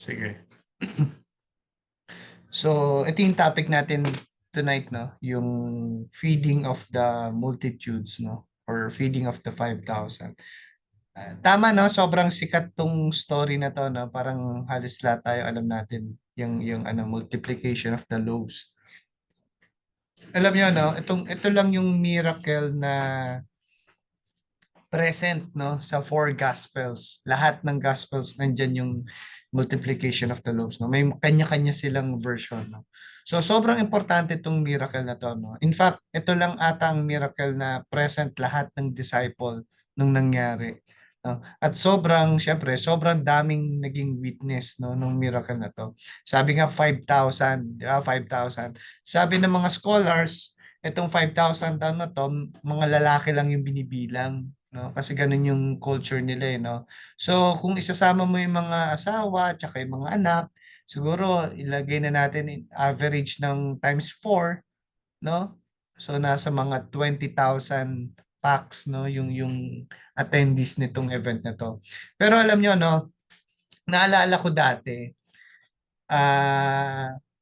Sige. So, ito yung topic natin tonight, no? Yung feeding of the multitudes, no? Or feeding of the 5,000. Tama, no? Sobrang sikat tong story na to, no? Parang halos lahat tayo alam natin yung ano, multiplication of the loaves. Alam niyo, no? Ito lang yung miracle na present, no, sa four gospels. Lahat ng gospels nandiyan yung multiplication of the loaves, no. May kanya-kanya silang version, no. So sobrang importante itong miracle na to, no. In fact, ito lang ata ang miracle na present lahat ng disciple nung nangyari, no. At syempre, sobrang daming naging witness, no, nung miracle na to. Sabi nga 5,000, di ba? 5,000. Sabi ng mga scholars, itong 5,000 taon na to, mga lalaki lang yung binibilang, no? Kasi ganun yung culture nila, no? So, kung isasama mo yung mga asawa at yung mga anak, siguro ilagay na natin in average ng times 4, no? So, nasa mga 20,000 packs, no? Yung attendees nitong event na to. Pero alam nyo, no? Naalala ko dati,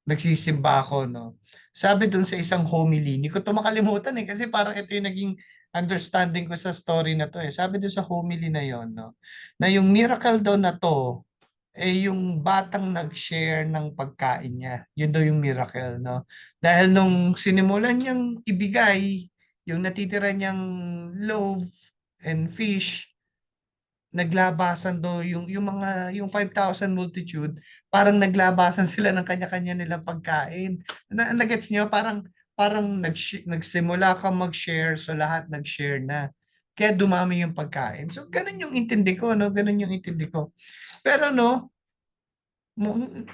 nagsisimba ako, no? Sabi dun sa isang homily, hindi ko to makalimutan kasi parang ito yung naging understanding ko sa story na to. Sabi dun sa homily na yon, no? Na yung miracle daw na to, yung batang nag-share ng pagkain niya. Yun daw yung miracle, no? Dahil nung sinimulan niyang ibigay yung natitira niyang loaf and fish, naglabasan daw yung 5,000 multitude, parang naglabasan sila ng kanya-kanya nilang pagkain. Nagets niyo, parang nagsimula ka mag-share, so lahat nag-share na. Kaya dumami yung pagkain. So ganun yung intindi ko, no? Ganun yung intindi ko. Pero no,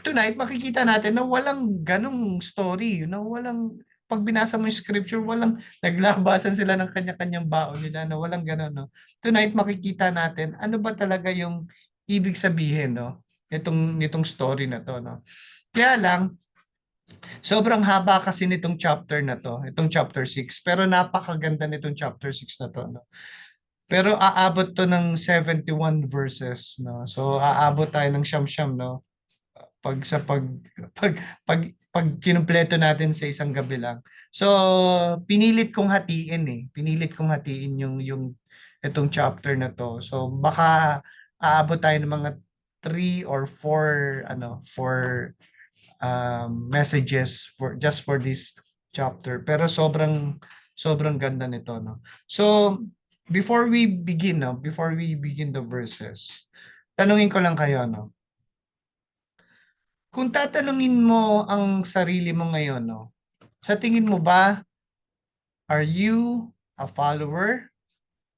tonight makikita natin na walang ganung story, walang, pag binasa mo yung scripture, walang naglabasan sila ng kanya-kanyang baon nila, no? Walang ganun, no? Tonight makikita natin ano ba talaga yung ibig sabihin, no? Nitong story na to, no? Kaya lang, sobrang haba kasi nitong chapter na to, itong chapter 6, pero napakaganda nitong chapter 6 na to, no? Pero aabot to ng 71 verses, no? So aabot tayo ng siyam-siyam, no? pag sa pag pag pag kinumpleto natin sa isang gabi lang. So pinilit kong hatiin Pinilit kong hatiin yung itong chapter na to. So baka aabot tayo ng mga 3 or 4 messages for just for this chapter. Pero sobrang sobrang ganda nito, no. So before we begin the verses, tanungin ko lang kayo, no. Kung tatanungin mo ang sarili mo ngayon, no, sa tingin mo ba, are you a follower,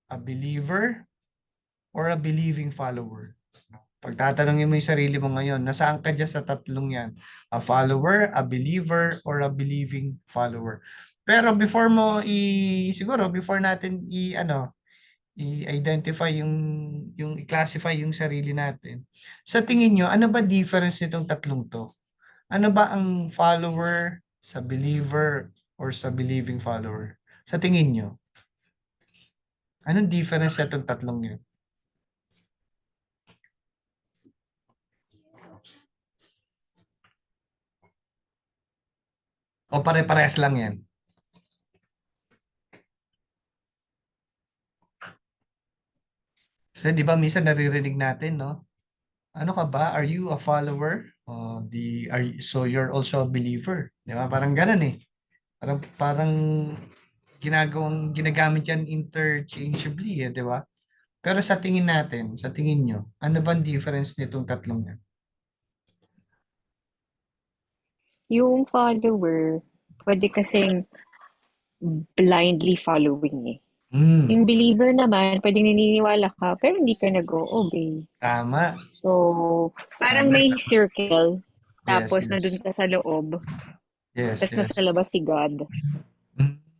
a believer, or a believing follower? Pag tatanungin mo yung sarili mo ngayon, nasaan ka dyan sa tatlong yan? A follower, a believer, or a believing follower? Pero siguro before natin i-identify yung i-classify yung sarili natin. Sa tingin nyo, ano ba difference nitong tatlong to? Ano ba ang follower sa believer or sa believing follower? Sa tingin nyo, anong difference sa itong tatlong yun? O pare-parehas lang yan? Kasi di ba minsan naririnig natin, no? Ano ka ba? Are you a follower? So you're also a believer. Di ba? Parang ganun Parang ginagamit yan interchangeably, di ba? Pero sa tingin natin, sa tingin nyo, ano bang difference nitong tatlong yan? Yung follower, pwede kasing blindly following eh. Hmm, Yung believer naman, pwedeng naniniwala ka, pero hindi ka nag-o-obey. tama. So, parang Tama, may tama. circle, Yes, tapos nandun yes. ka sa loob, Yes, tapos nasa yes. labas si God.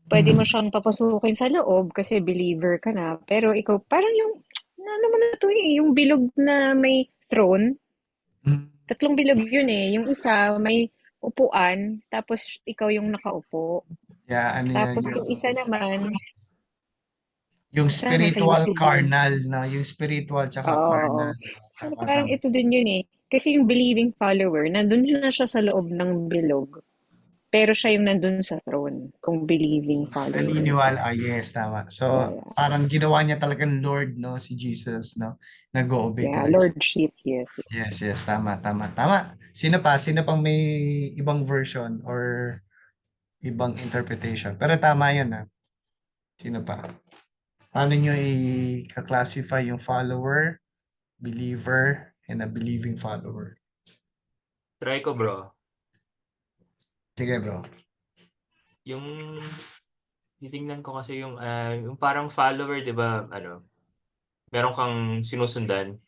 Pwede mo Mm. siyang papasukin sa loob kasi believer ka na, pero ikaw, parang yung, ano mo na to yung bilog na may throne. Mm. Tatlong bilog yun eh. Yung isa, may upuan, tapos ikaw yung nakaupo. Yeah, ano yan, Tapos yung isa naman, yung nasa spiritual YouTube yun. carnal na, yung spiritual tsaka Oo. carnal. So, Tama, parang tama. ito din yun eh. Kasi yung believing follower, nandun na siya sa loob ng bilog. Pero siya yung nandun sa throne, kung believing follower. Naniniwala, yes, tama. Yeah, So, yeah. parang ginawa niya talagang Lord, no, si Jesus, no? Nag-o-obey Yeah, talaga siya. lordship, yes. Yes, yes, tama, tama, tama. Sino pa? Sino pang may ibang version or ibang interpretation? Pero tama yun, ha? Sino pa? Paano nyo i-classify yung follower, believer, and a believing follower? Try ko, bro. Sige, bro. Yung titingnan ko kasi yung parang follower, 'di ba? Meron kang sinusundan,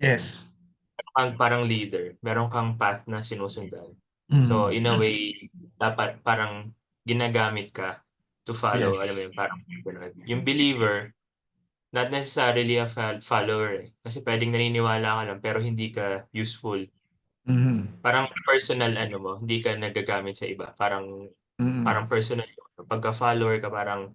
Yes. meron kang parang leader, meron kang path na sinusundan. So, Mm. in a way, dapat parang ginagamit ka to follow. Yes. Alam mo yun, parang ganun. Yung believer, not necessarily a follower. Kasi pwedeng naniniwala ka lang pero hindi ka useful. Mm. Parang personal mo, hindi ka nagagamit sa iba. Parang Mm. personal yun. Pagka follower ka parang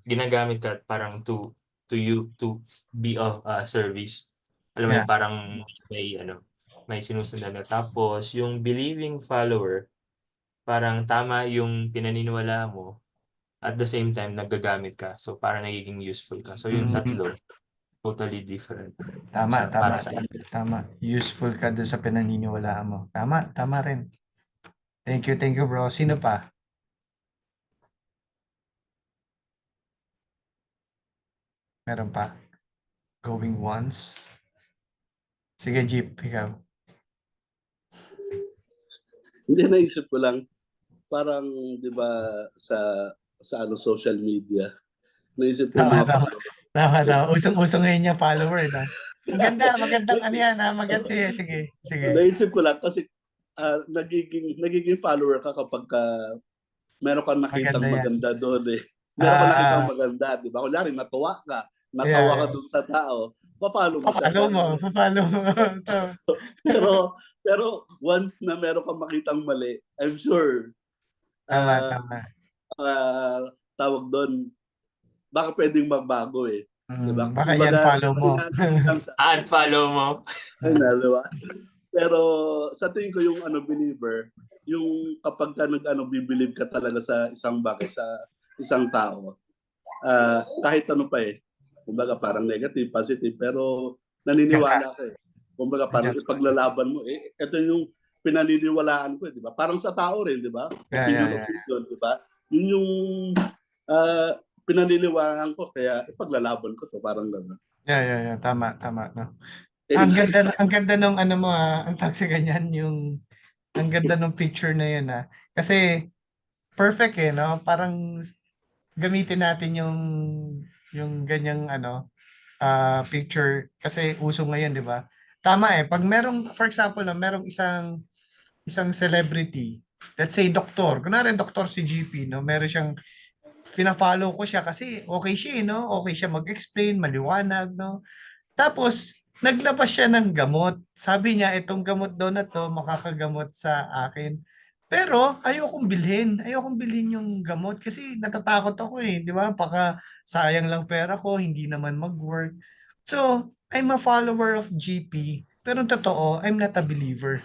ginagamit ka parang to you to be of service. Alam mo Yeah. yun, parang may sinusundan na. Tapos yung believing follower, parang tama yung pinaniniwalaan mo, at the same time nagagamit ka. So parang nagiging useful ka. So yung Mm. tatlo, totally different Tama, siya tama, para sa akin. tama. Useful ka doon sa pinaniniwalaan mo. Tama, tama rin. Thank you, bro. Sino pa? Meron pa? Going once? Sige, Jeep, ikaw. Hindi, naisip ko lang, parang, di ba, sa social media, naisip ko yung Tama, mga tama. followers. Tama, tama. Usong-uso ngayon yung follower, no? Maganda, magandang ano yan, ha? Maganda. Sige, sige, sige. Naisip ko lang kasi nagiging follower ka kapag meron kang nakitang Maganda yan. maganda doon eh. Meron kang nakitang Ah, maganda, di ba? Kunyari, yeah, natawa ka yeah. doon sa tao, papalo mo siya. Papalo mo, papalo mo. Ito. Pero once na meron kang makitang mali, I'm sure, Tama, uh, tama. tawag doon, baka pwedeng magbago eh. Diba? Baka yan Kumbaga, follow mo. lang siya. Unfollow mo. Diba? Pero sa tingin ko yung believer, yung kapag ka bibilib ka talaga sa isang bagay, sa isang tao, kahit ano pa eh. Kumbaga parang negative, positive, pero naniniwala ka eh. Kumbaga parang ipaglalaban mo eh. Ito yung pinaniniwalaan ko eh, di ba? Parang sa tao rin, di ba? Opinion, di ba? Yun yung pinaniniwalaan ko, kaya ipaglalaban ko to, parang gano'n. Yeah. Tama, tama, no. Anyways, Ang ganda nung ano mo, ang tawag sa ganyan, ang ganda nung picture na yun, Kasi perfect eh, no? Parang gamitin natin yung ganyang picture kasi uso ngayon, di ba? Tama eh. Pag merong, for example, merong isang celebrity, let's say doktor, kunwari doktor si GP, no? Meron siyang fina-follow ko siya kasi okay siya, no? Okay siya mag-explain, maliwanag, no? Tapos, naglabas siya ng gamot. Sabi niya, itong gamot daw na to, makakagamot sa akin. Pero, ayokong bilhin yung gamot kasi natatakot ako eh. Di ba? Baka sayang lang pera ko, hindi naman mag-work. So, I'm a follower of GP. Pero totoo, I'm not a believer.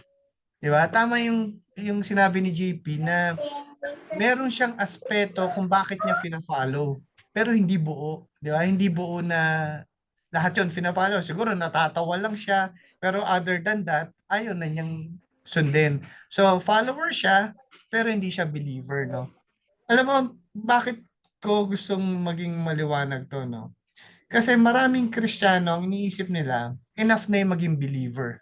Di ba? Tama yung sinabi ni GP na meron siyang aspeto kung bakit niya fina-follow. Pero hindi buo. Di ba? Hindi buo na lahat yun fina-follow. Siguro natatawa lang siya. Pero other than that, ayaw na niyang sundin. So, follower siya, pero hindi siya believer, no? Alam mo, bakit ko gustong maging maliwanag to, no? Kasi maraming Kristiyano, ang iniisip nila, enough na yung maging believer.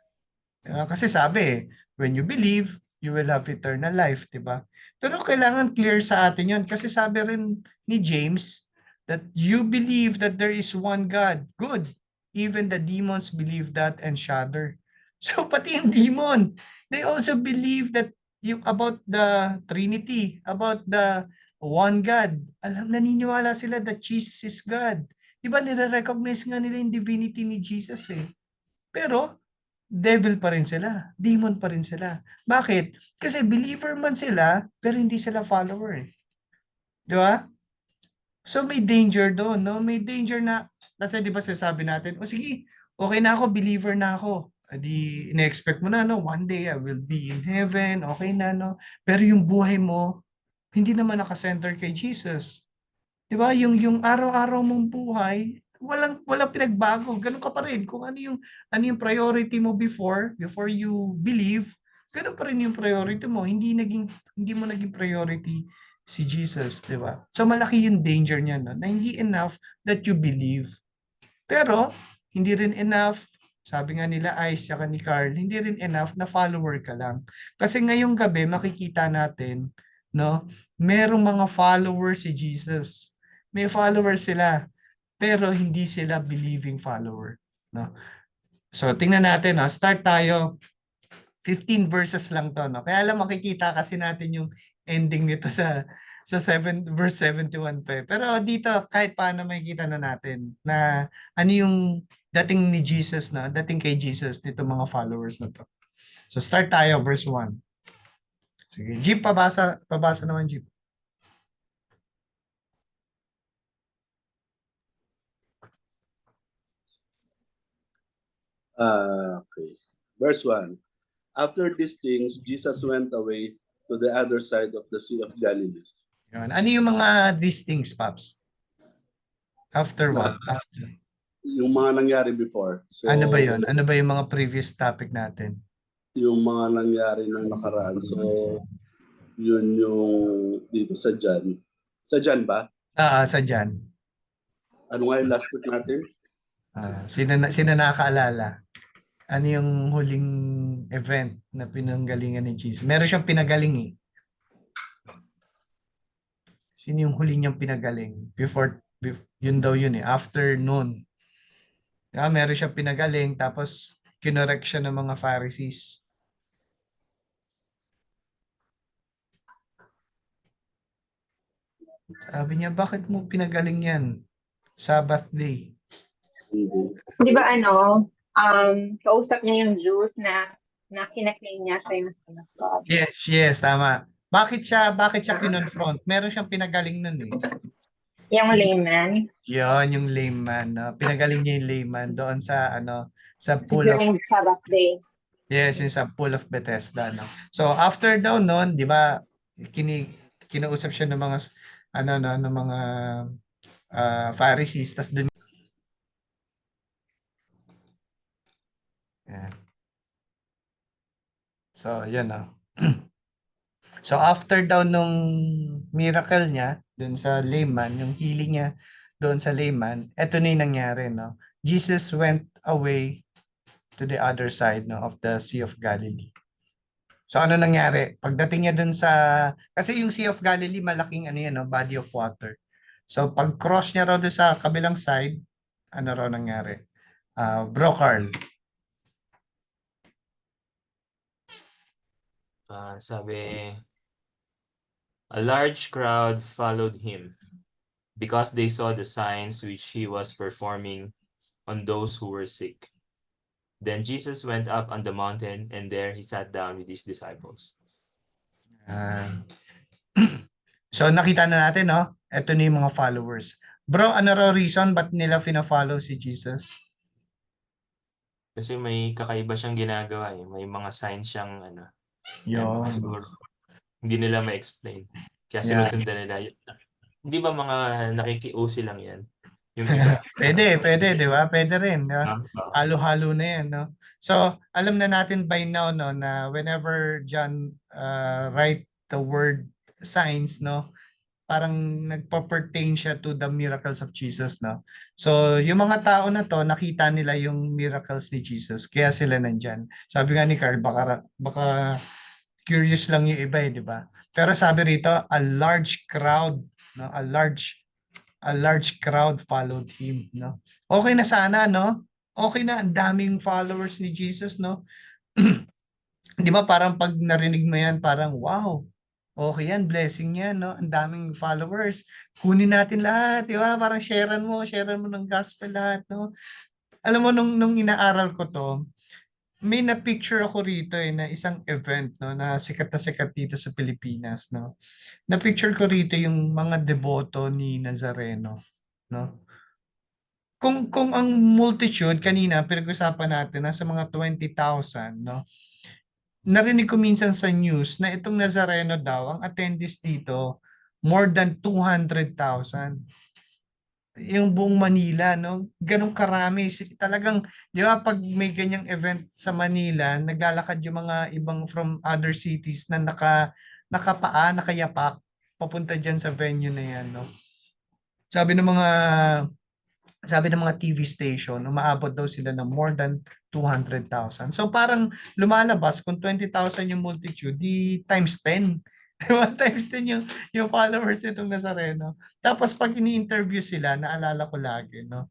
Kasi sabi, when you believe, you will have eternal life, di ba? Pero kailangan clear sa atin yun kasi sabi rin ni James that you believe that there is one God. Good. Even the demons believe that and shudder. So pati yung demon, they also believe that about the Trinity, about the one God. Naniniwala sila that Jesus is God. Di ba nire-recognize nga nila yung divinity ni Jesus eh. Pero devil pa rin sila, demon pa rin sila. Bakit? Kasi believer man sila, pero hindi sila follower eh. Di ba? So may danger doon, no? May danger na, kasi di ba sasabi natin, o sige, okay na ako, believer na ako. Di ine-expect mo na, no? One day I will be in heaven, okay na, no? Pero yung buhay mo, hindi naman nakasenter kay Jesus. Di ba? Yung araw-araw mong buhay, walang pinagbago. Ganun ka pa rin. Kung ano yung priority mo before you believe, ganun pa rin yung priority mo. Hindi mo naging priority si Jesus, di ba? So malaki yung danger niya, no? Na hindi enough that you believe. Pero hindi rin enough, sabi nga nila Ice saka ni Carl, hindi rin enough na follower ka lang. Kasi ngayong gabi makikita natin, no, merong mga followers si Jesus. May followers sila, pero hindi sila believing follower, no. So tingnan natin, no, start tayo. 15 verses lang to, no. Kaya lang makikita kasi natin yung ending nito sa 7 verse 71 pa. Pero dito kahit paano makikita na natin na ano yung dating ni Jesus, na dating kay Jesus nito mga followers na to. So start tayo verse 1. Sige, Jeep, pabasa naman, Jeep. Okay. Verse 1. After these things, Jesus went away to the other side of the Sea of Galilee. Yun. Ano yung mga these things, Paps? After what? After. Yung mga nangyari before. So, Ano ba yun? Ano ba yung mga previous topic natin? yung mga nangyari na nakaraan. So, yun yung dito sa John. Sa John ba? Sa dyan. Ano nga yung last week natin? Sino nakakaalala? Ano yung huling event na pinanggalingan ni Jesus? Meron siyang pinagaling eh. Sino yung huli niyang pinagaling? Yun daw yun eh. After noon. Meron siyang pinagaling tapos kinorek siya ng mga Pharisees. Sabi niya, bakit mo pinagaling yan? Sabbath day. Di ba kausap niya yung Jews na kinaklaim niya siya yung Son of God. Yes, tama. Bakit siya kinonfront? Meron siyang pinagaling nun eh. Yung layman. Yun, yung layman. No? Pinagaling niya yung layman doon sa pool of, During Sabbath day. yes, yung sa pool of Bethesda. No? So after daw noon, di ba, kinausap siya ng mga, ng mga Pharisees, tas dun, yan. So, yun no. So after daw nung miracle niya doon sa layman, yung healing niya doon sa layman, eto na yung nangyari, no? Jesus went away to the other side, no, of the Sea of Galilee. So ano nangyari? Pagdating niya doon kasi yung Sea of Galilee malaking no, body of water. So pag cross niya raw doon sa kabilang side, ano raw nangyari? Bro Carl. Sabi, a large crowd followed him because they saw the signs which he was performing on those who were sick. Then Jesus went up on the mountain, and there he sat down with his disciples. So nakita na natin, no? Ito na yung mga followers. Bro, ano raw reason ba't nila fina-follow si Jesus? Kasi may kakaiba siyang ginagawa eh. May mga signs siyang Yun. siguro hindi nila ma-explain. Kaya Yeah. sinusundan nila. Hindi ba mga nakiki-OC lang yan? Yung iba. Pwede, di ba? Pwede rin, di ba? Ah, Halo-halo na yan, no? So, alam na natin by now, no, na whenever John write the word signs, no, parang nagpa-pertain siya to the miracles of Jesus, no? So, yung mga tao na to, nakita nila yung miracles ni Jesus, kaya sila nandyan. Sabi nga ni Carl, baka curious lang yung iba, di ba? Pero sabi rito, a large crowd, no? A large crowd followed him, no? Okay na sana, no? Okay na, ang daming followers ni Jesus, no? Di ba parang pag narinig mo yan, parang wow, okay yan, blessing yan, no? Ang daming followers. Kunin natin lahat, di ba? Parang sharean mo ng gospel lahat, no? Alam mo, nung inaaral ko to, may na-picture ako rito na isang event, no, na sikat dito sa Pilipinas, no? Na-picture ko rito yung mga deboto ni Nazareno, no? kung ang multitude kanina pinag-usapan natin nasa mga 20,000, no? Narinig ko minsan sa news na itong Nazareno daw, ang attendees dito, more than 200,000. Yung buong Manila, no? Ganong karami. Talagang, di ba, pag may ganyang event sa Manila, naglalakad yung mga ibang from other cities na nakayapak, papunta dyan sa venue na yan, no? Sabi ng mga sabi ng mga TV station, umaabot daw sila ng more than 200,000. So parang lumalabas kung 20,000 yung multitude, di times 10. Diba? Times 10 yung followers nitong Nazareno. Tapos pag ini-interview sila, naalala ko lagi, no?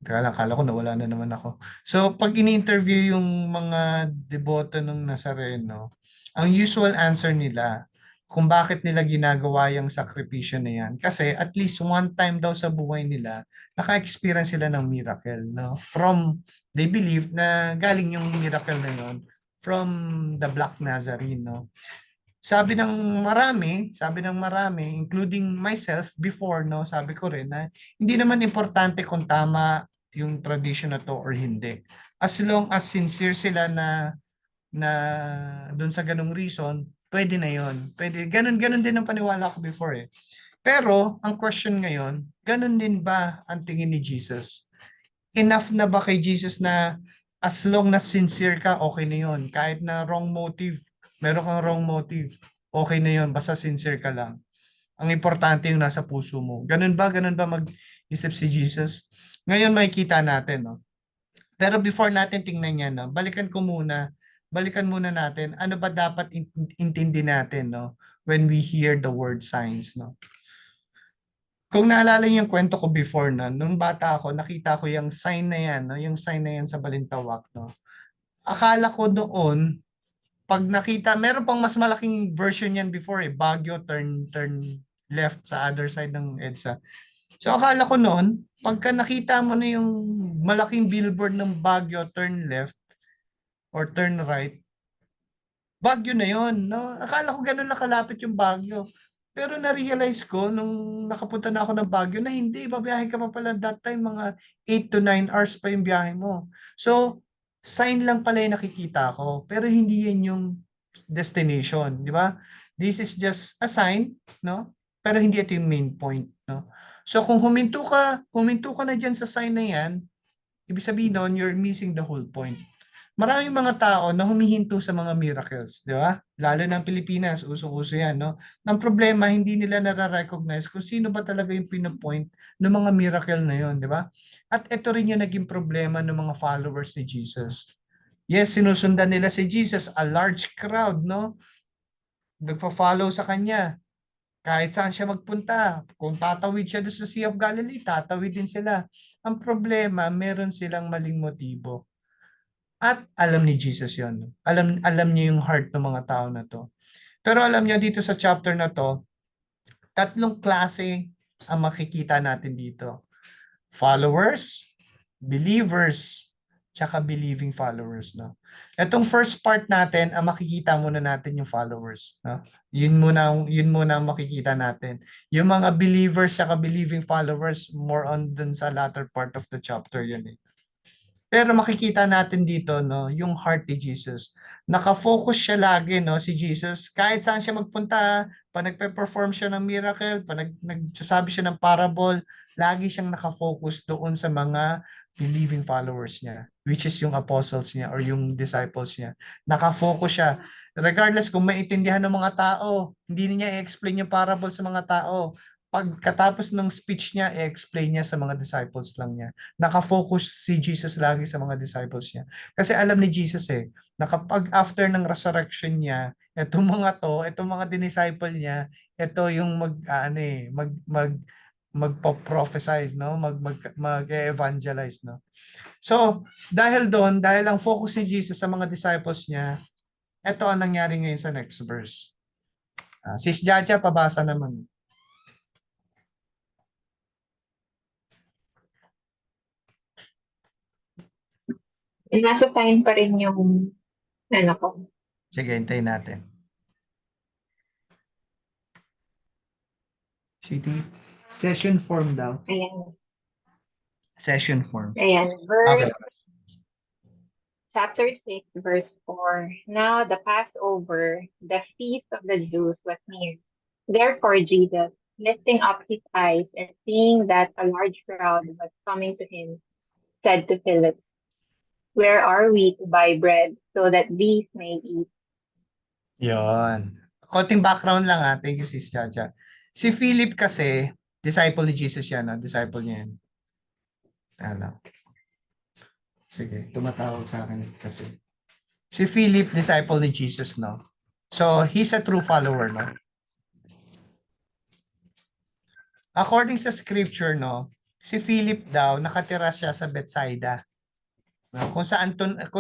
Teka lang, akala ko nawala na naman ako. So, pag ini-interview yung mga deboto ng Nazareno, ang usual answer nila kung bakit nila ginagawa yung sakripisyo na yan. Kasi at least one time daw sa buhay nila, naka-experience sila ng miracle. No? They believe na galing yung miracle na yon from the Black Nazarene. No? Sabi ng marami, including myself before, no, sabi ko rin na hindi naman importante kung tama yung tradition na to or hindi. As long as sincere sila na doon sa ganung reason, pwede na yon. Pwede. Ganun din ang paniwala ko before eh. Pero, ang question ngayon, ganun din ba ang tingin ni Jesus? Enough na ba kay Jesus na as long na sincere ka, okay na yon. Kahit na wrong motive, meron kang wrong motive, okay na yon. Basta sincere ka lang. Ang importante yung nasa puso mo. Ganun ba? Ganun ba mag-isip si Jesus? Ngayon makikita natin, no? Pero before natin tingnan yan, no? Balikan muna natin, ano ba dapat intindi natin, no? When we hear the word signs, no? Kung naalala niyo yung kwento ko before na, nung bata ako, nakita ko yung sign na yan, no? Yung sign na yan sa Balintawak, no? Akala ko doon, pag nakita, meron pang mas malaking version yan before eh, Baguio, turn left sa other side ng EDSA. So akala ko noon, pagka nakita mo na yung malaking billboard ng Baguio, turn left or turn right, Baguio na yon, no? Akala ko ganun nakalapit yung Baguio. Pero na-realize ko nung nakapunta na ako ng Baguio na hindi, babiyahe ka pa pala that time, mga 8 to 9 hours pa yung biyahe mo. So, sign lang pala yung nakikita ko, pero hindi yan yung destination, di ba? This is just a sign, no? Pero hindi ito yung main point, no? So, kung huminto ka na dyan sa sign na yan, ibig sabihin nun, you're missing the whole point. Maraming mga tao na humihinto sa mga miracles, di ba? Lalo na ng Pilipinas, usong-uso yan, no? Ang problema, hindi nila nare-recognize kung sino ba talaga yung pinopoint ng mga miracle na yon, di ba? At ito rin yung naging problema ng mga followers ni Jesus. Yes, sinusundan nila si Jesus, a large crowd, no? Nagpa-follow sa kanya. Kahit saan siya magpunta, kung tatawid siya doon sa Sea of Galilee, tatawid din sila. Ang problema, meron silang maling motibo. At alam ni Jesus yon. Alam niya yung heart ng mga tao na to. Pero alam niyo dito sa chapter na to, tatlong klase ang makikita natin dito. Followers, believers, tsaka believing followers, no? Etong first part natin, ang makikita muna natin yung followers, no? Yun muna ang makikita natin. Yung mga believers tsaka believing followers, more on dun sa latter part of the chapter yun eh. Pero makikita natin dito, no, yung heart ni Jesus. Naka-focus siya lagi, no, si Jesus. Kahit saan siya magpunta, pag nagpe-perform siya ng miracle, pag nagsasabi siya ng parable, lagi siyang naka-focus doon sa mga believing followers niya, which is yung apostles niya or yung disciples niya. Naka-focus siya. Regardless kung maintindihan ng mga tao, hindi niya i-explain yung parable sa mga tao. Pagkatapos ng speech niya, i-explain niya sa mga disciples lang niya. Naka-focus si Jesus lagi sa mga disciples niya. Kasi alam ni Jesus eh, na kapag after ng resurrection niya, itong mga disciple niya, ito yung magpo-prophesize, no? Mag-evangelize, no? So, dahil ang focus ni Jesus sa mga disciples niya, ito ang nangyari ngayon sa next verse. Sis Jaja, pabasa naman. Nasa sign pa rin yung ano ko. Sige, hintayin natin. City. Session form daw. Ayan. Session form. Ayan. Okay. Chapter 6, verse 4. Now the Passover, the feast of the Jews, was near. Therefore Jesus, lifting up his eyes and seeing that a large crowd was coming to him, said to Philip, "Where are we to buy bread so that these may eat?" Yon. Konting background lang ha. Thank you, Sis Chacha. Si Philip kasi, disciple ni Jesus yan. Disciple niya yan. Ano? Sige, tumatawag sa akin kasi. Si Philip, disciple ni Jesus, no? So, he's a true follower, no? According sa scripture, no, si Philip daw, nakatira siya sa Bethsaida. No? Kung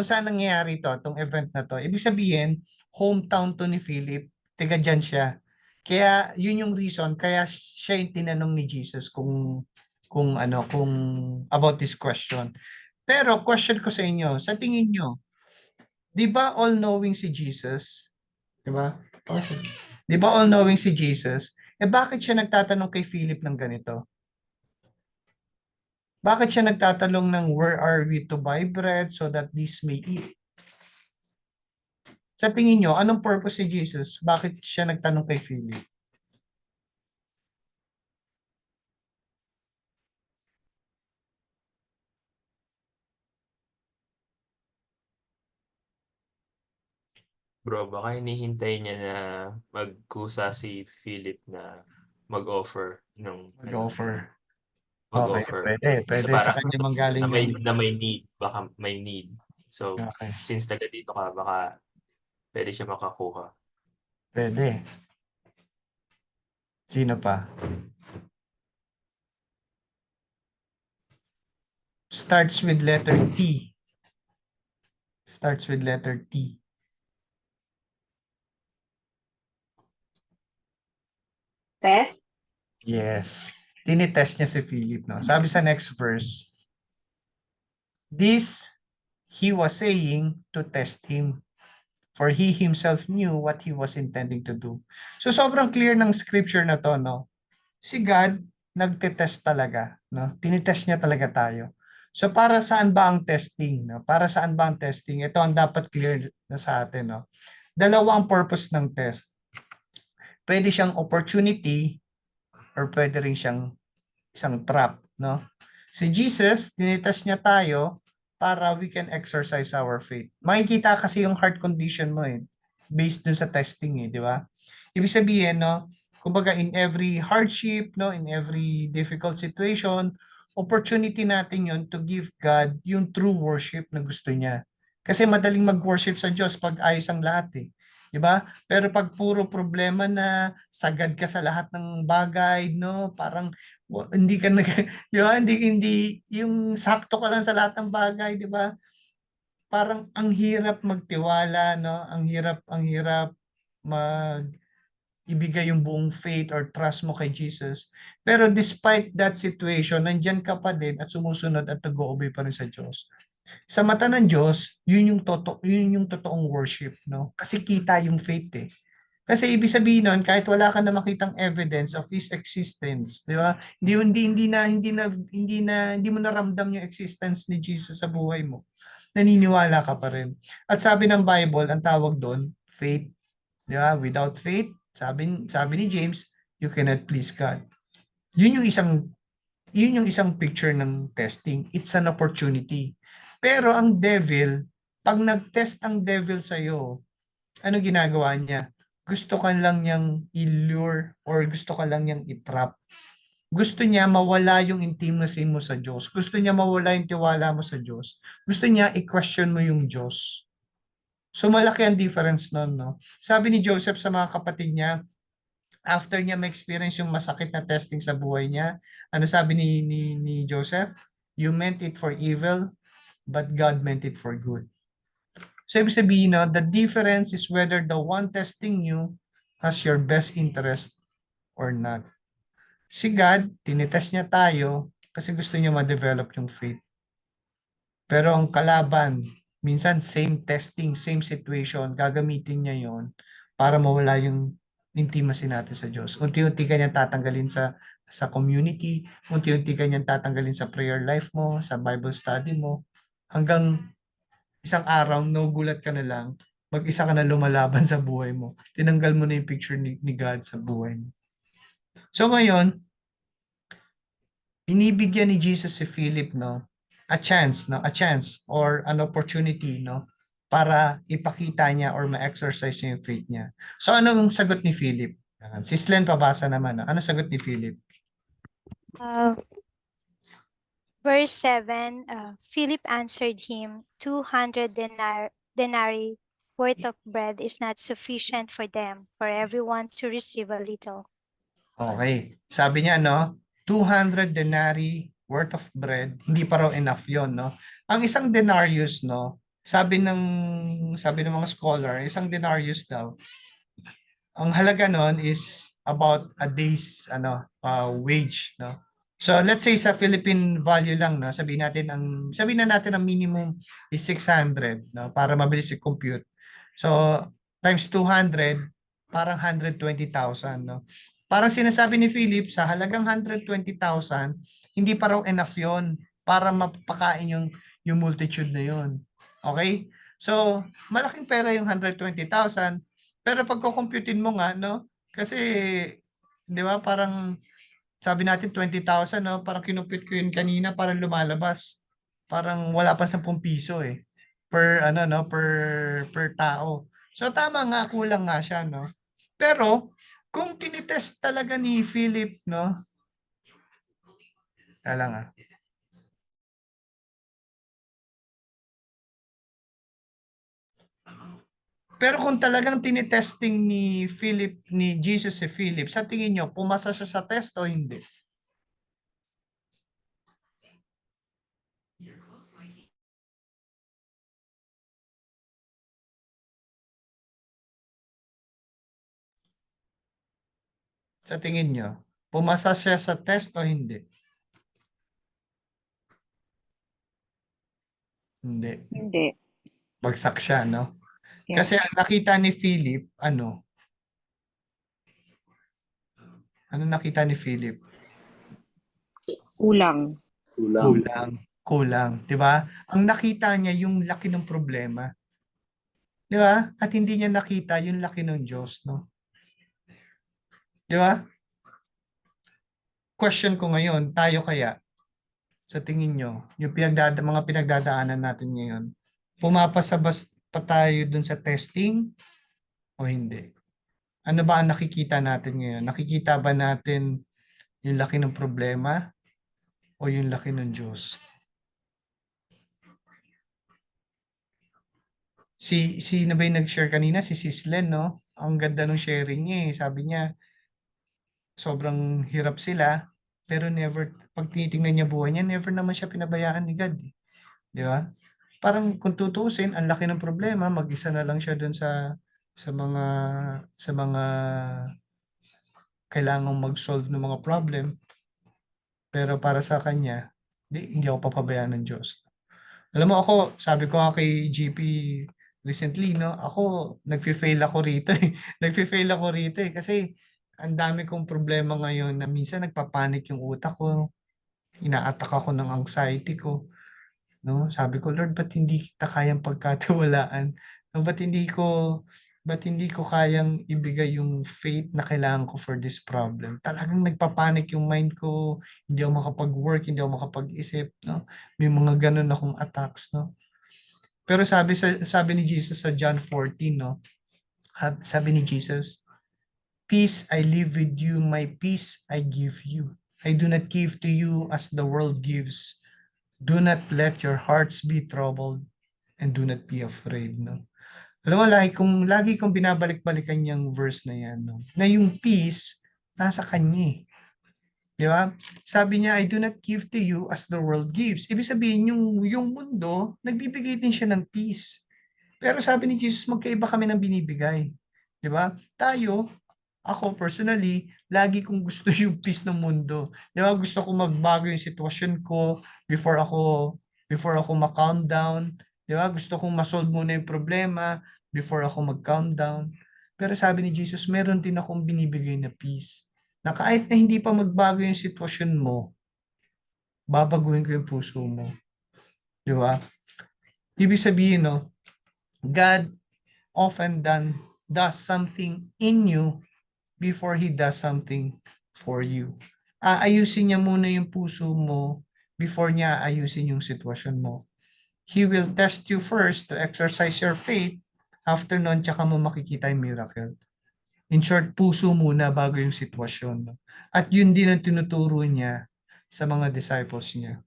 saan nangyayari to, itong event na to. Ibig sabihin, hometown to ni Philip. Tiga dyan siya. Kaya, yun yung reason, kaya siya yung tinanong ni Jesus kung about this question. Pero, question ko sa inyo, sa tingin nyo, di ba all-knowing si Jesus? Di ba? Okay. Di ba all-knowing si Jesus? Bakit siya nagtatanong kay Philip ng ganito? Bakit siya nagtatanong ng where are we to buy bread so that this may eat? Sa tingin nyo, anong purpose ni Jesus? Bakit siya nagtanong kay Philip? Bro, baka hinihintay niya na magkusa si Philip na mag-offer nung Mag-offer. Okay, mag-offer. pwede. Kasi Pwede sa parang kanya manggaling yun. na may need, baka may need. So, Okay, since taga dito ka, baka pwede siya makakuha. pwede. Sino pa? Starts with letter T. Starts with letter T. Test? Yes. Tinitest niya si Philip, no? Sabi sa next verse, this he was saying to test him, for he himself knew what he was intending to do. So sobrang clear ng scripture na to, no? Si God nagte-test talaga, no? Tinitest niya talaga tayo. So para saan ba ang testing, no? Para saan ba ang testing? Ito ang dapat clear na sa atin, no? Dalawa ang purpose ng test. Pwede siyang opportunity or pwede rin siyang isang trap, no? Si Jesus, tinitest niya tayo para we can exercise our faith. Makikita kasi yung heart condition mo based dun sa testing di ba? Ibig sabihin, no, kumbaga in every hardship, no, in every difficult situation, opportunity natin yon to give God yung true worship na gusto niya. Kasi madaling mag-worship sa Diyos pag ayos ang lahat di ba? Pero pag puro problema na, sagad ka sa lahat ng bagay, no, parang hindi ka di ba? Hindi yung sakto ka lang sa lahat ng bagay, di ba? Parang ang hirap magtiwala, no? Ang hirap mag ibigay yung buong faith or trust mo kay Jesus. Pero despite that situation, nandyan ka pa din at sumusunod at nag-o-obey pa rin sa Diyos. Sa mata ng Diyos, yun yung totoong worship, no? Kasi kita yung faith. Kasi ibig sabihin nun, kahit wala ka na makitang evidence of his existence, di ba? Hindi mo naramdam yung existence ni Jesus sa buhay mo. Naniniwala ka pa rin. At sabi ng Bible, ang tawag doon, faith. Di ba? Without faith, sabi ni James, you cannot please God. Yun yung isang picture ng testing. It's an opportunity. Pero ang devil, pag nag-test ang devil sa iyo, ano ginagawa niya? Gusto ka lang niyang i-lure or gusto ka lang niyang i-trap. Gusto niya mawala yung intimacy mo sa Diyos. Gusto niya mawala yung tiwala mo sa Diyos. Gusto niya i-question mo yung Diyos. So malaki ang difference nun, no? Sabi ni Joseph sa mga kapatid niya, after niya ma-experience yung masakit na testing sa buhay niya, ano sabi ni Joseph? You meant it for evil, but God meant it for good. So ibig sabihin, no, the difference is whether the one testing you has your best interest or not. Si God, tinitest niya tayo kasi gusto niya ma-develop yung faith. Pero ang kalaban, minsan same testing, same situation, gagamitin niya yon para mawala yung intimacy natin sa Diyos. Unti-unti kanyang tatanggalin sa community, unti-unti kanyang tatanggalin sa prayer life mo, sa Bible study mo, hanggang isang araw, gulat ka na lang, mag-isa ka na lumalaban sa buhay mo. Tinanggal mo na yung picture ni God sa buhay mo. So ngayon, binibigyan ni Jesus si Philip, no, a chance, no, a chance or an opportunity, no, para ipakita niya or ma-exercise niya yung faith niya. So anong sagot ni Philip? Si Slen pabasa naman. No? Ano sagot ni Philip? Uh, verse 7, Philip answered him, 200 denarii worth of bread is not sufficient for them, for everyone to receive a little. Okay. Sabi niya, no, 200 denarii worth of bread, hindi pa raw enough yon, no? Ang isang denarius, no, sabi ng mga scholar, isang denarius daw, ang halaga nun is about a day's wage, no. So let's say sa Philippine value lang, no, sabihin na natin ang minimum is 600, no, para mabilis i-compute. So times 200, parang 120,000, no. Parang sinasabi ni Philip, sa halagang 120,000, hindi pa raw enough yon para mapakain yung multitude na yon. Okay? So, malaking pera yung 120,000, pero pag kukumputin mo nga, no? Kasi, di ba, parang sabi natin 20,000, no? Parang kinumpute ko yun kanina, parang lumalabas. Parang wala pa 10 piso eh. Per tao. So tama nga, kulang nga siya, no? Pero kung tinitest talaga ni Philip, no? Tala nga. Pero kung talagang tinitesting ni Jesus si Philip, sa tingin nyo, pumasa siya sa test o hindi? Sa tingin nyo, pumasa siya sa test o hindi? Hindi. Hindi. Bagsak siya, no? Yeah. Kasi ang nakita ni Philip, ano nakita ni Philip? Kulang. Kulang, 'di ba? Ang nakita niya yung laki ng problema. 'Di ba? At hindi niya nakita yung laki ng Diyos, no? 'Di ba? Question ko ngayon, tayo kaya sa tingin nyo, yung mga pinagdadaanan natin ngayon, pumapasabas pa tayo dun sa testing o hindi? Ano ba ang nakikita natin ngayon? Nakikita ba natin yung laki ng problema o yung laki ng Diyos? Sino ba yung nag-share kanina? Si Sislen, no? Ang ganda ng sharing niya eh. Sabi niya, sobrang hirap sila, pero never, pag tinitingnan niya buhay niya, never naman siya pinabayaan ni God. Di ba? Parang kung tutusin, ang laki ng problema, mag-isa na lang siya doon sa mga kailangang mag-solve ng mga problem. Pero para sa kanya, hindi ako papabayaan ng Diyos. Alam mo ako, sabi ko kay GP recently, no, ako, nagfe-fail ako rito eh. Nagfe-fail ako rito eh. Kasi, ang dami kong problema ngayon na minsan nagpapanik yung utak ko. Ina-attack ako ng anxiety ko. No? Sabi ko, Lord, ba't hindi kita kayang pagkatiwalaan? No, ba't hindi ko kayang ibigay yung faith na kailangan ko for this problem? Talagang nagpapanik yung mind ko, hindi ako makapag-work, hindi ako makapag-isip, no? May mga ganun akong attacks, no? Pero sabi ni Jesus sa John 14, no? Sabi ni Jesus, peace I live with you, my peace I give you. I do not give to you as the world gives. Do not let your hearts be troubled and do not be afraid, no? Alam mo, lagi kong binabalik-balikan yung verse na yan, no? Na yung peace, nasa kanya eh. Di ba? Sabi niya, I do not give to you as the world gives. Ibig sabihin, yung mundo, nagbibigay din siya ng peace. Pero sabi ni Jesus, magkaiba kami ng binibigay. Di ba? Ako personally, lagi kong gusto yung peace ng mundo. Di ba? Gusto ko magbago yung sitwasyon ko before ako ma-calm down. Di ba? Gusto kong ma-solve muna yung problema before ako mag-calm down. Pero sabi ni Jesus, meron din akong binibigay na peace. Na kahit na hindi pa magbago yung sitwasyon mo, babaguhin ko yung puso mo. Di ba? Ibig sabihin, no, God often does something in you before He does something for you. Aayusin niya muna yung puso mo before niya aayusin yung sitwasyon mo. He will test you first to exercise your faith. After nun, tsaka mo makikita yung miracle. In short, puso muna bago yung sitwasyon. At yun din ang tinuturo niya sa mga disciples niya.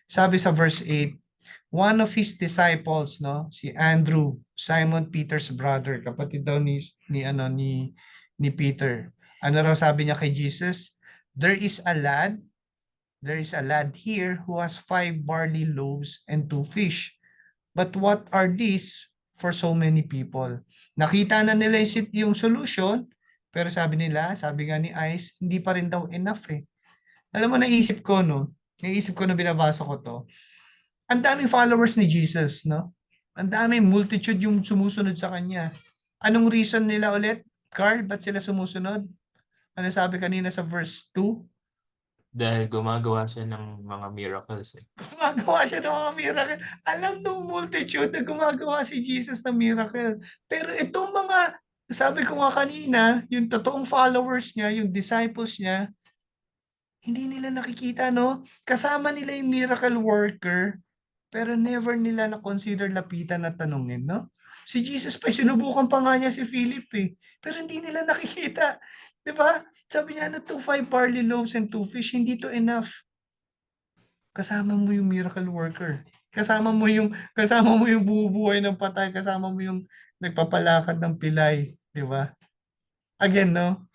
Sabi sa verse 8, one of his disciples, no, si Andrew, Simon Peter's brother, kapatid daw ni Peter. Ano raw sabi niya kay Jesus? There is a lad here who has 5 barley loaves and 2 fish. But what are these for so many people? Nakita na nila yung solution, pero sabi nga ni Ice, hindi pa rin daw enough eh. Alam mo, naisip ko na binabasa ko to, ang daming followers ni Jesus, no? Ang daming multitude yung sumusunod sa kanya. Anong reason nila ulit? Carl, ba't sila sumusunod? Ano sabi kanina sa verse 2? Dahil gumagawa siya ng mga miracles eh. Gumagawa siya ng mga miracle. Alam ng multitude na gumagawa si Jesus ng miracle. Pero itong mga, sabi ko nga kanina, yung totoong followers niya, yung disciples niya, hindi nila nakikita, no? Kasama nila yung miracle worker, pero never nila na-consider lapitan at tanungin, no? Si Jesus pa, sinubukan pa nga niya si Philip eh. Pero hindi nila nakikita. Di ba? Sabi niya na 5 barley loaves and 2 fish, hindi to enough. Kasama mo yung miracle worker. Kasama mo yung bumubuhay ng patay, kasama mo yung nagpapalakad ng pilay, di ba? Again, no?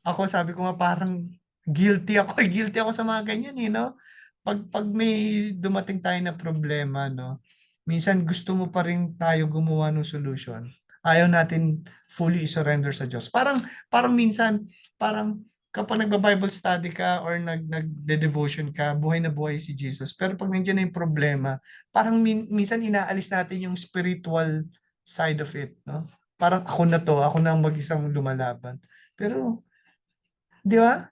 Ako sabi ko nga parang guilty ako sa mga ganyan, eh, no? Pag may dumating tayo na problema, no? Minsan gusto mo pa rin tayo gumawa ng solution. Ayaw natin fully surrender sa Diyos. Parang minsan, kapag nagba-Bible study ka or nagde-devotion ka, buhay na buhay si Jesus. Pero pag nandiyan na yung problema, parang minsan inaalis natin yung spiritual side of it, no? Parang ako na ang mag-isang lumalaban. Pero, di ba?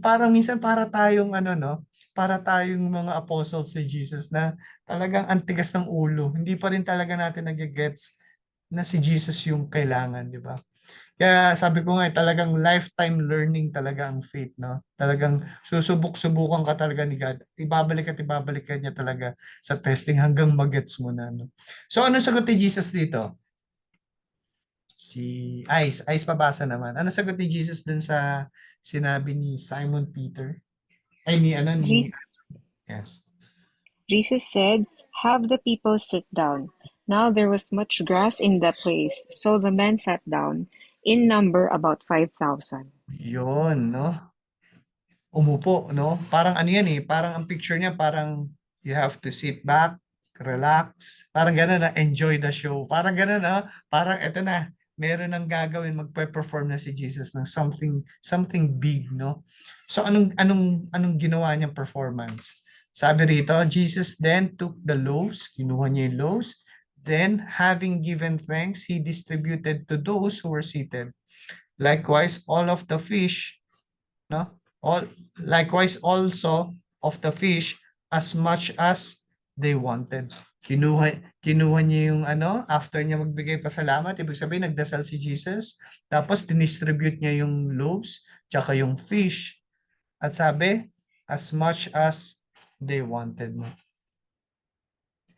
Parang minsan para tayong para tayong mga apostles ni Jesus na talagang antigas ng ulo. Hindi pa rin talaga natin nagigets na si Jesus yung kailangan, di ba? Kaya sabi ko nga, talagang lifetime learning talaga ang faith, no? Talagang susubok-subukan ka talaga ni God. Ibabalik ka niya talaga sa testing hanggang magets mo na, no? So, ano sagot ni Jesus dito? Si Ice pabasa naman. Ano sagot ni Jesus dun sa sinabi ni Simon Peter? Ay, Jesus yes. Jesus said, "Have the people sit down." Now there was much grass in the place, so the men sat down, in number about 5,000. Yun, no? Umupo, no? Parang ano yan eh, parang ang picture niya, parang you have to sit back, relax, parang gano'n na, enjoy the show. Parang gano'n, no? Parang eto na, meron nang gagawin, magpe-perform na si Jesus ng something big, no? So anong ginawa niyang performance? Sabi rito, Jesus then took the loaves, kinuha niya yung loaves, then having given thanks, he distributed to those who were seated. Likewise, all of the fish, no? Likewise also of the fish as much as they wanted. Kinuha niya yung after niya magbigay pasalamat, ibig sabihin nagdasal si Jesus, tapos dinistribute niya yung loaves, tsaka yung fish. At sabi, as much as they wanted. No?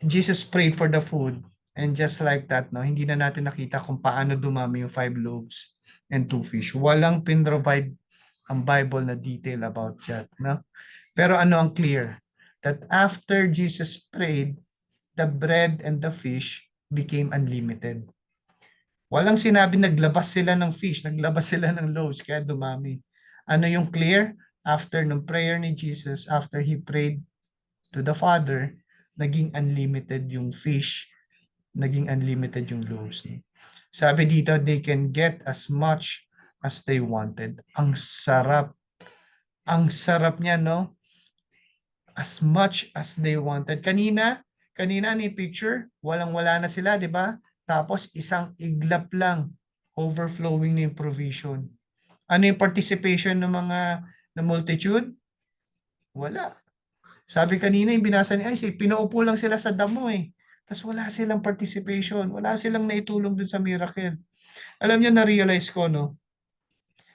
Jesus prayed for the food, and just like that, no, hindi na natin nakita kung paano dumami yung 5 loaves and 2 fish. Walang pin-provide ang Bible na detail about that, no? Pero ano ang clear? That after Jesus prayed, the bread and the fish became unlimited. Walang sinabi naglabas sila ng fish, naglabas sila ng loaves, kaya dumami. Ano yung clear? After ng prayer ni Jesus, after he prayed to the Father, naging unlimited yung fish, naging unlimited yung loaves. Sabi dito, they can get as much as they wanted. Ang sarap. Ang sarap niya, no? As much as they wanted. Kanina ni picture, walang-wala na sila, di ba? Tapos isang iglap lang, overflowing na yung provision. Ano yung participation ng mga na multitude? Wala. Sabi kanina yung binasa ni Isaac, pinaupo lang sila sa damo eh. Tapos wala silang participation, wala silang naitulong dun sa miracle. Alam niyo, na-realize ko, no?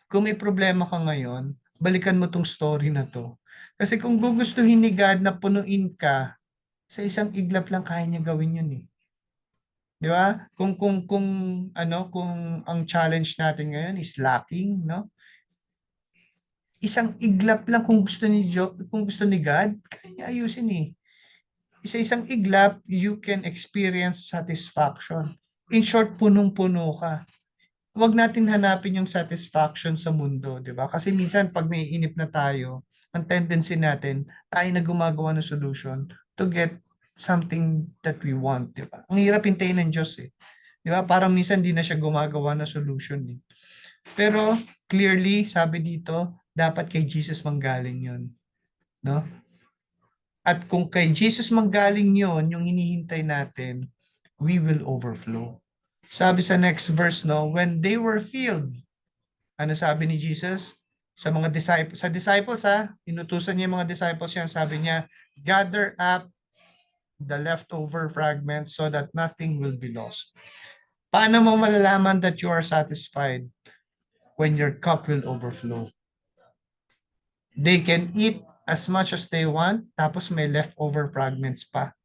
Kung may problema ka ngayon, balikan mo tong story na to. Kasi kung gugustuhin ni God na punuin ka, sa isang iglap lang kaya niya gawin yun eh. Di ba? Kung ang challenge natin ngayon is lacking, no? Isang iglap lang kung gusto ni God, kaya niya ayusin eh. Isang iglap, you can experience satisfaction. In short, punong-puno ka. Huwag natin hanapin yung satisfaction sa mundo, di ba? Kasi minsan pag may inip na tayo, ang tendency natin, tayo na gumagawa ng solution to get something that we want, di ba? Ang hirap hintayin ng Diyos eh. Di ba? Parang minsan di na siya gumagawa ng solution eh. Pero clearly, sabi dito, dapat kay Jesus manggaling yun. No? At kung kay Jesus manggaling yun, yung hinihintay natin, we will overflow. Sabi sa next verse, no, when they were filled, ano sabi ni Jesus? Sa mga disciples, inutusan niya yung mga disciples yan, sabi niya, gather up the leftover fragments so that nothing will be lost. Paano mo malalaman that you are satisfied? When your cup will overflow. They can eat as much as they want, tapos may leftover fragments pa.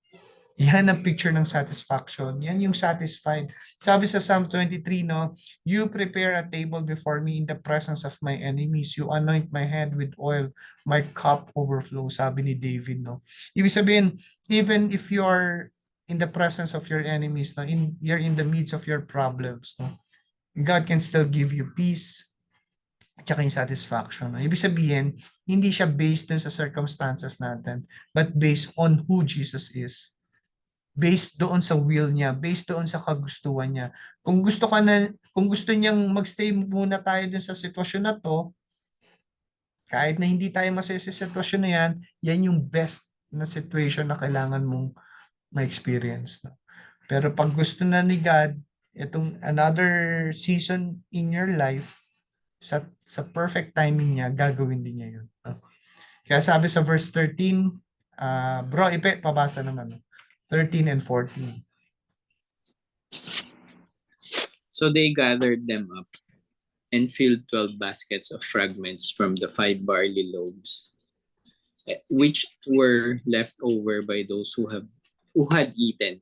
Yan ang picture ng satisfaction. Yan yung satisfied. Sabi sa Psalm 23, no, you prepare a table before me in the presence of my enemies. You anoint my head with oil. My cup overflows. Sabi ni David, no. Ibig sabihin, even if you are in the presence of your enemies, no, you're in the midst of your problems, no, God can still give you peace at saka yung satisfaction. Ibig sabihin, hindi siya based dun sa circumstances natin, but based on who Jesus is. Based doon sa will niya, based doon sa kagustuhan niya. Kung gusto niyang magstay muna tayo dun sa sitwasyon na to, kahit na hindi tayo masaya sa sitwasyon na yan, yan yung best na situation na kailangan mong ma-experience. Pero pag gusto na ni God, itong another season in your life, sa perfect timing niya, gagawin din niya yun. Kaya sabi sa verse 13, bro, pabasa naman. 13 and 14. So they gathered them up and filled 12 baskets of fragments from the 5 barley loaves, which were left over by those who had eaten.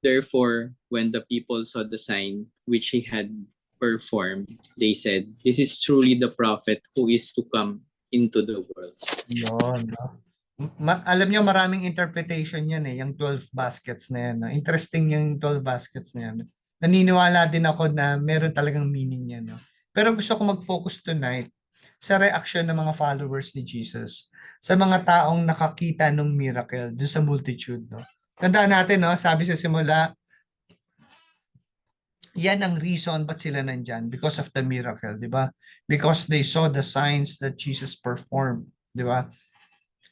Therefore, when the people saw the sign which he had performed, they said, "This is truly the prophet who is to come into the world." Yun, no? Alam niyo, maraming interpretation yan eh, yung 12 baskets na yan. No? Interesting yung 12 baskets na yan. Naniniwala din ako na meron talagang meaning yan. No? Pero gusto ko mag-focus tonight sa reaction ng mga followers ni Jesus, sa mga taong nakakita ng miracle dun sa multitude. No? Tandaan natin, no? Sabi sa simula, yan ang reason ba't sila nandyan, because of the miracle, di ba? Because they saw the signs that Jesus performed, di ba?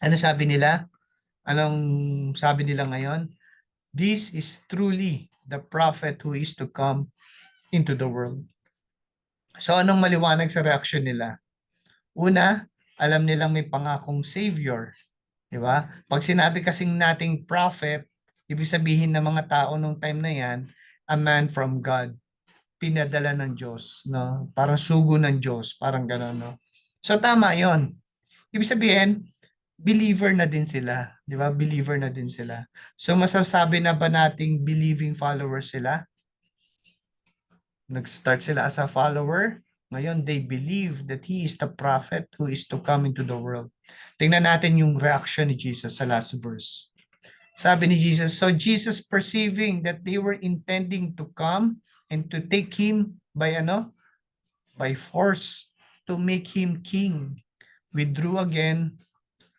Ano sabi nila? Anong sabi nila ngayon? This is truly the prophet who is to come into the world. So anong maliwanag sa reaction nila? Una, alam nilang may pangakong savior, di ba? Pag sinabi kasing nating prophet, ibig sabihin ng mga tao nung time na yan, a man from God, pinadala ng Diyos, no? Parang sugo ng Diyos, parang gano'n, no? So tama 'yon. Ibig sabihin, believer na din sila, di ba? Believer na din sila. So masasabi na ba nating believing followers sila? Nag-start sila as a follower. Ngayon, they believe that He is the prophet who is to come into the world. Tingnan natin yung reaction ni Jesus sa last verse. Sabi ni Jesus, so Jesus perceiving that they were intending to come and to take Him by by force to make Him king, withdrew again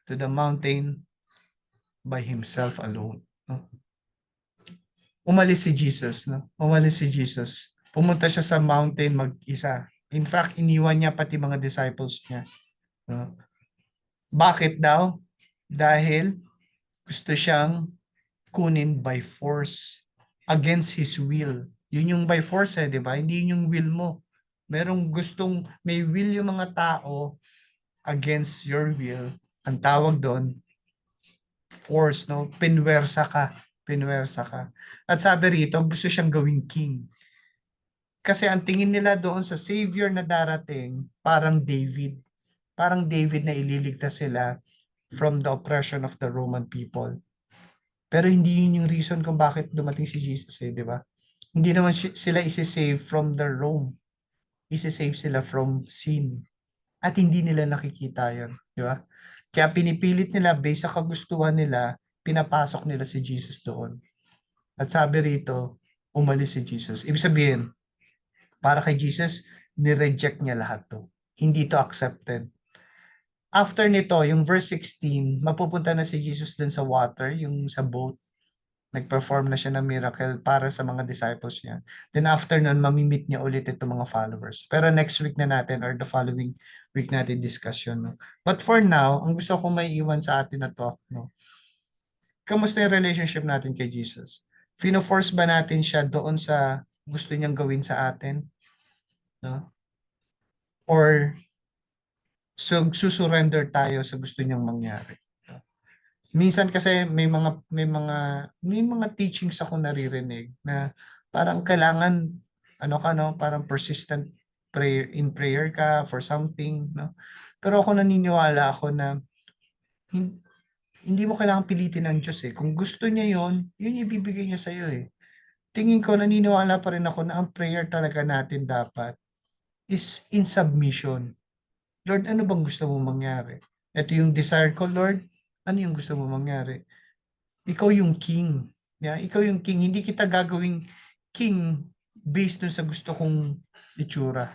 to the mountain by himself alone. No? Umalis si Jesus. No? Umalis si Jesus. Pumunta siya sa mountain mag-isa. In fact, iniwan niya pati mga disciples niya. No? Bakit daw? Dahil gusto siyang kunin by force against His will. Yun yung by force di ba? Hindi yun yung will mo. May will yung mga tao against your will. Ang tawag doon, force, no? Pinwersa ka. Pinwersa ka. At sabi rito, gusto siyang gawing king. Kasi ang tingin nila doon sa Savior na darating, parang David. Parang David na ililigtas sila from the oppression of the Roman people. Pero hindi yun yung reason kung bakit dumating si Jesus, di ba? Hindi naman sila isi-save from the Rome. Isi-save sila from sin. At hindi nila nakikita yun, di ba? Kaya pinipilit nila, based sa kagustuhan nila, pinapasok nila si Jesus doon. At sabi rito, umalis si Jesus. Ibig sabihin, para kay Jesus, ni-reject niya lahat to. Hindi to accepted. After nito, yung verse 16, mapupunta na si Jesus dun sa water, yung sa boat. Nag-perform na siya ng miracle para sa mga disciples niya. Then after nun, mamimit niya ulit itong mga followers. Pero next week na natin or the following week natin discussion. No? But for now, ang gusto kong may iwan sa atin na to, no? Kamusta yung relationship natin kay Jesus? Fino-force ba natin siya doon sa gusto niyang gawin sa atin? No? Or susurrender tayo sa gusto niyang mangyari? Minsan kasi may mga teachings ako naririnig na parang kailangan parang persistent prayer ka for something, no? Pero ako naniniwala ako na hindi mo kailangan pilitin ng Diyos eh. Kung gusto niya yun ibibigay niya sa iyo eh. Tingin ko naniniwala pa rin ako na ang prayer talaga natin dapat is in submission. Lord, ano bang gusto mo mangyari? Ito yung desire ko, Lord. Ano yung gusto mo mangyari? Ikaw yung king. Yeah? Ikaw yung king. Hindi kita gagawing king based dun sa gusto kong itsura.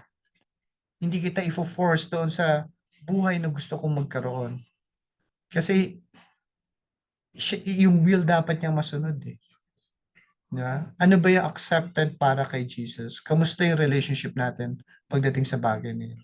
Hindi kita ifo-force doon sa buhay na gusto kong magkaroon. Kasi yung will dapat niyang masunod eh. Yeah? Ano ba yung accepted para kay Jesus? Kamusta yung relationship natin pagdating sa bagay niya?